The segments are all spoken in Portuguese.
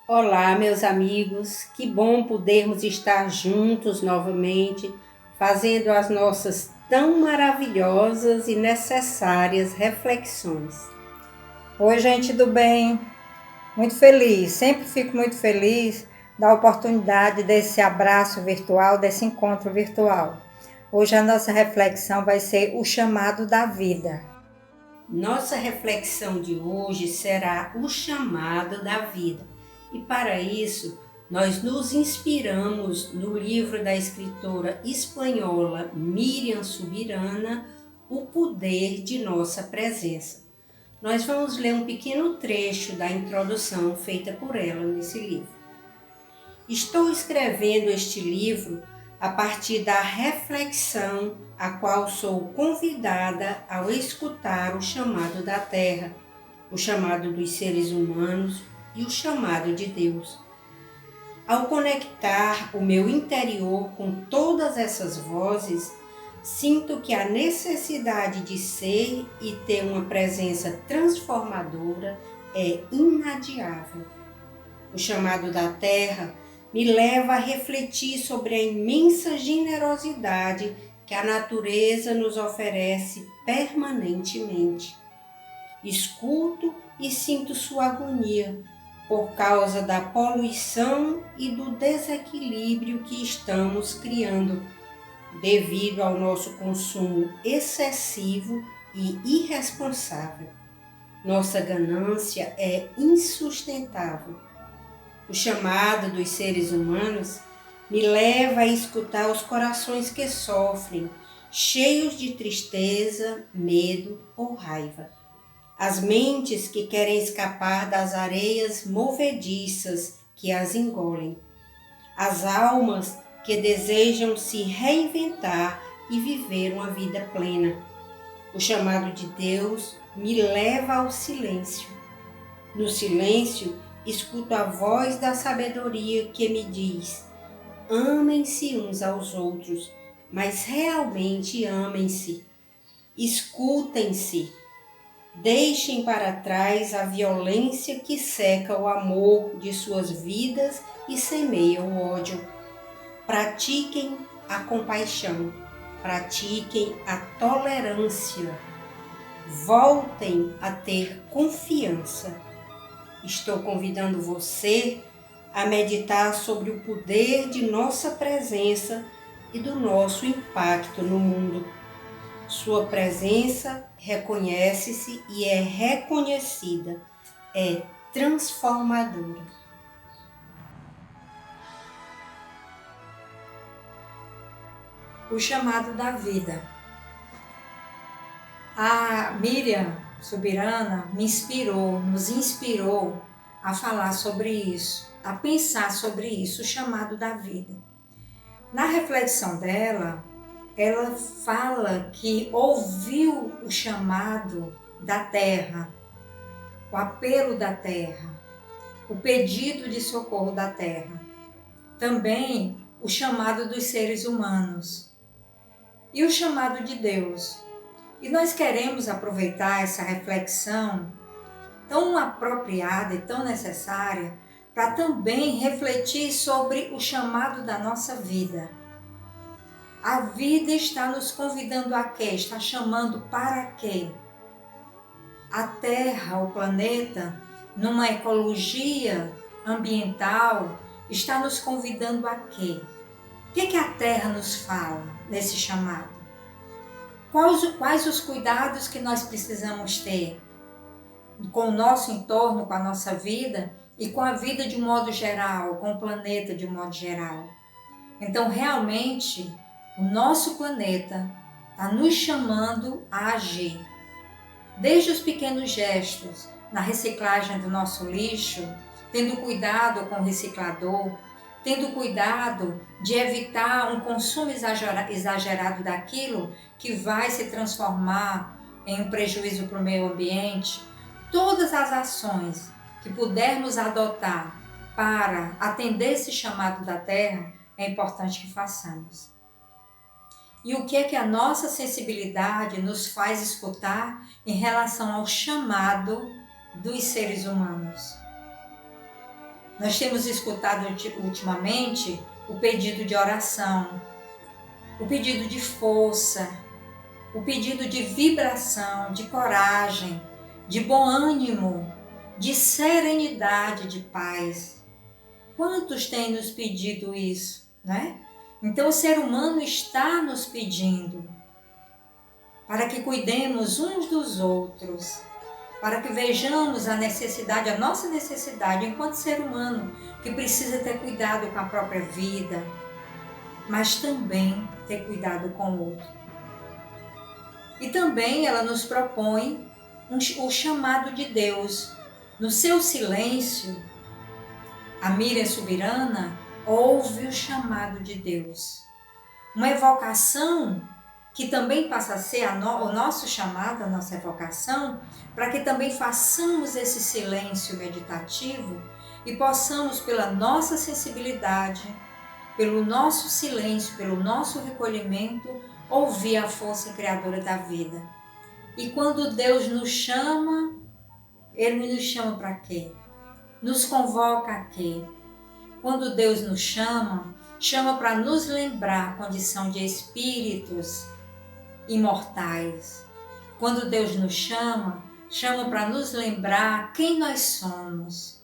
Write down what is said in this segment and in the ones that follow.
Olá, meus amigos, que bom podermos estar juntos novamente, fazendo as nossas tão maravilhosas e necessárias reflexões. Oi, gente do bem, muito feliz, sempre fico muito feliz da oportunidade desse abraço virtual, desse encontro virtual. Hoje a nossa reflexão vai ser o chamado da vida. Nossa reflexão de hoje será o chamado da vida. E para isso, nós nos inspiramos no livro da escritora espanhola Miriam Subirana, O Poder de Nossa Presença. Nós vamos ler um pequeno trecho da introdução feita por ela nesse livro. Estou escrevendo este livro a partir da reflexão a qual sou convidada ao escutar o chamado da Terra, o chamado dos seres humanos e o chamado de Deus. Ao conectar o meu interior com todas essas vozes, sinto que a necessidade de ser e ter uma presença transformadora é inadiável. O chamado da Terra me leva a refletir sobre a imensa generosidade que a natureza nos oferece permanentemente. Escuto e sinto sua agonia por causa da poluição e do desequilíbrio que estamos criando, devido ao nosso consumo excessivo e irresponsável. Nossa ganância é insustentável. O chamado dos seres humanos me leva a escutar os corações que sofrem, cheios de tristeza, medo ou raiva. As mentes que querem escapar das areias movediças que as engolem. As almas que desejam se reinventar e viver uma vida plena. O chamado de Deus me leva ao silêncio. No silêncio, escuto a voz da sabedoria que me diz: amem-se uns aos outros, mas realmente amem-se. Escutem-se. Deixem para trás a violência que seca o amor de suas vidas e semeia o ódio. Pratiquem a compaixão, pratiquem a tolerância. Voltem a ter confiança. Estou convidando você a meditar sobre o poder de nossa presença e do nosso impacto no mundo. Sua presença reconhece-se e é reconhecida, é transformadora. O chamado da vida. A Miriam Subirana nos inspirou a falar sobre isso, a pensar sobre isso, o chamado da vida. Na reflexão dela, ela fala que ouviu o chamado da terra, o apelo da terra, o pedido de socorro da terra, também o chamado dos seres humanos e o chamado de Deus. E nós queremos aproveitar essa reflexão tão apropriada e tão necessária para também refletir sobre o chamado da nossa vida. A vida está nos convidando a quê? Está chamando para quê? A Terra, o planeta, numa ecologia ambiental, está nos convidando a quê? O que a Terra nos fala nesse chamado? Quais os cuidados que nós precisamos ter com o nosso entorno, com a nossa vida e com a vida de um modo geral, com o planeta de um modo geral? Então, realmente, o nosso planeta está nos chamando a agir. Desde os pequenos gestos na reciclagem do nosso lixo, tendo cuidado com o reciclador, tendo cuidado de evitar um consumo exagerado daquilo que vai se transformar em um prejuízo para o meio ambiente. Todas as ações que pudermos adotar para atender esse chamado da Terra, é importante que façamos. E o que é que a nossa sensibilidade nos faz escutar em relação ao chamado dos seres humanos? Nós temos escutado ultimamente o pedido de oração, o pedido de força, o pedido de vibração, de coragem, de bom ânimo, de serenidade, de paz. Quantos têm nos pedido isso, né? Então o ser humano está nos pedindo para que cuidemos uns dos outros, para que vejamos a necessidade, a nossa necessidade enquanto ser humano, que precisa ter cuidado com a própria vida, mas também ter cuidado com o outro. E também ela nos propõe o chamado de Deus. No seu silêncio, a Miriam Subirana ouve o chamado de Deus. Uma evocação que também passa a ser o nosso chamado, a nossa evocação, para que também façamos esse silêncio meditativo e possamos, pela nossa sensibilidade, pelo nosso silêncio, pelo nosso recolhimento, ouvir a força criadora da vida. E quando Deus nos chama, Ele nos chama para quê? Nos convoca a quê? Quando Deus nos chama, chama para nos lembrar a condição de espíritos imortais. Quando Deus nos chama, chama para nos lembrar quem nós somos.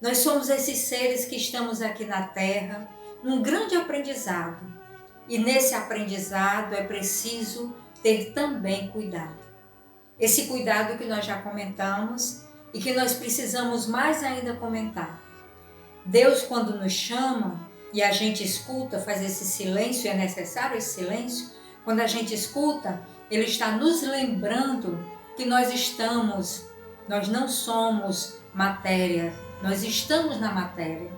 Nós somos esses seres que estamos aqui na Terra, num grande aprendizado. E nesse aprendizado é preciso ter também cuidado. Esse cuidado que nós já comentamos e que nós precisamos mais ainda comentar. Deus, quando nos chama e a gente escuta, faz esse silêncio, é necessário esse silêncio, quando a gente escuta, Ele está nos lembrando que nós não somos matéria, nós estamos na matéria.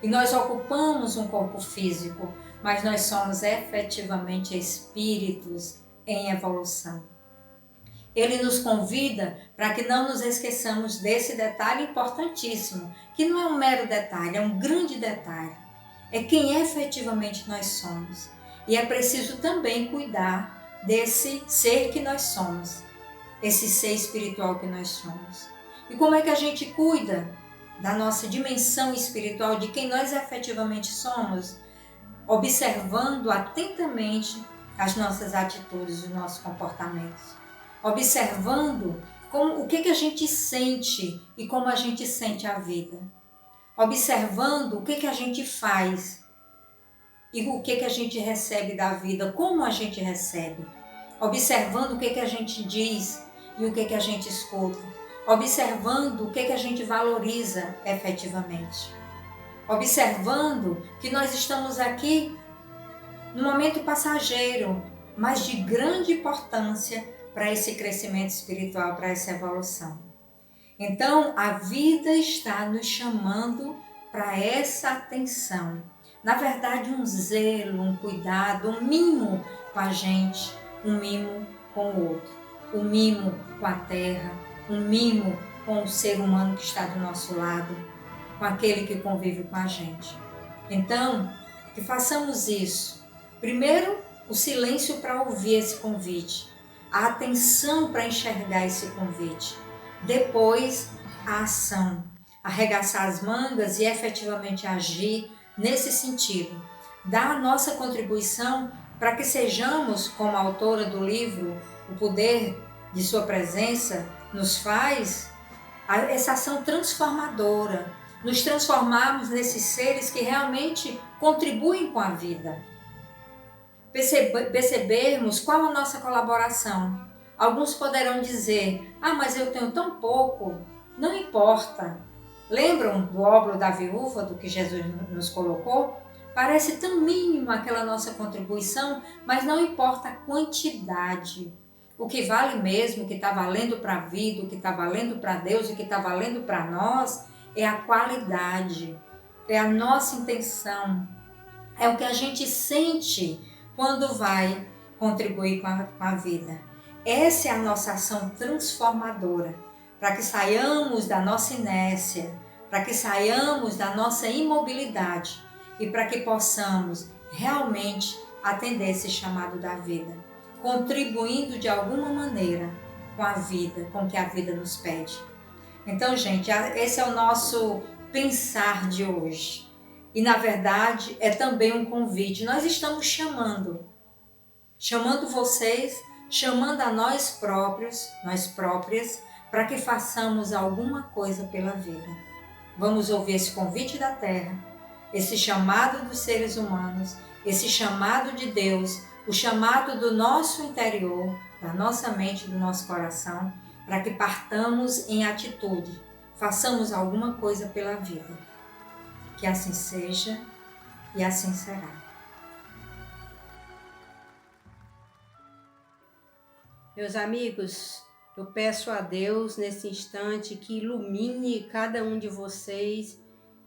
E nós ocupamos um corpo físico, mas nós somos efetivamente espíritos em evolução. Ele nos convida para que não nos esqueçamos desse detalhe importantíssimo, que não é um mero detalhe, é um grande detalhe. É quem efetivamente nós somos. E é preciso também cuidar desse ser que nós somos, esse ser espiritual que nós somos. E como é que a gente cuida da nossa dimensão espiritual, de quem nós efetivamente somos? Observando atentamente as nossas atitudes, os nossos comportamentos. Observando o que a gente sente e como a gente sente a vida. Observando o que a gente faz e o que a gente recebe da vida, como a gente recebe. Observando o que a gente diz e o que a gente escuta. Observando o que a gente valoriza efetivamente. Observando que nós estamos aqui num momento passageiro, mas de grande importância para esse crescimento espiritual, para essa evolução. Então, a vida está nos chamando para essa atenção. Na verdade, um zelo, um cuidado, um mimo com a gente, um mimo com o outro, um mimo com a terra, um mimo com o ser humano que está do nosso lado, com aquele que convive com a gente. Então, que façamos isso. Primeiro, o silêncio para ouvir esse convite, a atenção para enxergar esse convite. Depois, a ação, arregaçar as mangas e efetivamente agir nesse sentido. Dar a nossa contribuição para que sejamos, como a autora do livro, O Poder de Sua Presença nos faz, essa ação transformadora, nos transformarmos nesses seres que realmente contribuem com a vida. Percebermos qual a nossa colaboração. Alguns poderão dizer, mas eu tenho tão pouco, não importa. Lembram do óbolo da viúva, do que Jesus nos colocou? Parece tão mínimo aquela nossa contribuição, mas não importa a quantidade. O que vale mesmo, o que está valendo para a vida, o que está valendo para Deus, o que está valendo para nós, é a qualidade, é a nossa intenção, é o que a gente sente quando vai contribuir com a vida. Essa é a nossa ação transformadora, para que saiamos da nossa inércia, para que saiamos da nossa imobilidade e para que possamos realmente atender esse chamado da vida, contribuindo de alguma maneira com a vida, com o que a vida nos pede. Então, gente, esse é o nosso pensar de hoje. E na verdade é também um convite. Nós estamos chamando vocês, chamando a nós próprios, nós próprias, para que façamos alguma coisa pela vida. Vamos ouvir esse convite da terra, esse chamado dos seres humanos, esse chamado de Deus, o chamado do nosso interior, da nossa mente, do nosso coração, para que partamos em atitude, façamos alguma coisa pela vida. Que assim seja e assim será. Meus amigos, eu peço a Deus nesse instante que ilumine cada um de vocês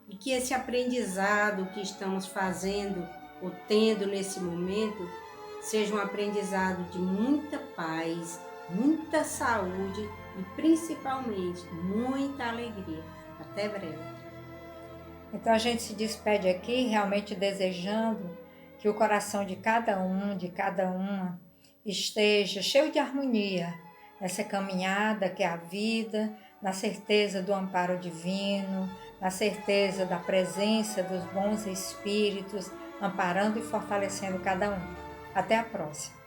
e que esse aprendizado que estamos fazendo ou tendo nesse momento seja um aprendizado de muita paz, muita saúde e principalmente muita alegria. Até breve. Então a gente se despede aqui realmente desejando que o coração de cada um, de cada uma, esteja cheio de harmonia nessa caminhada que é a vida, na certeza do amparo divino, na certeza da presença dos bons espíritos, amparando e fortalecendo cada um. Até a próxima!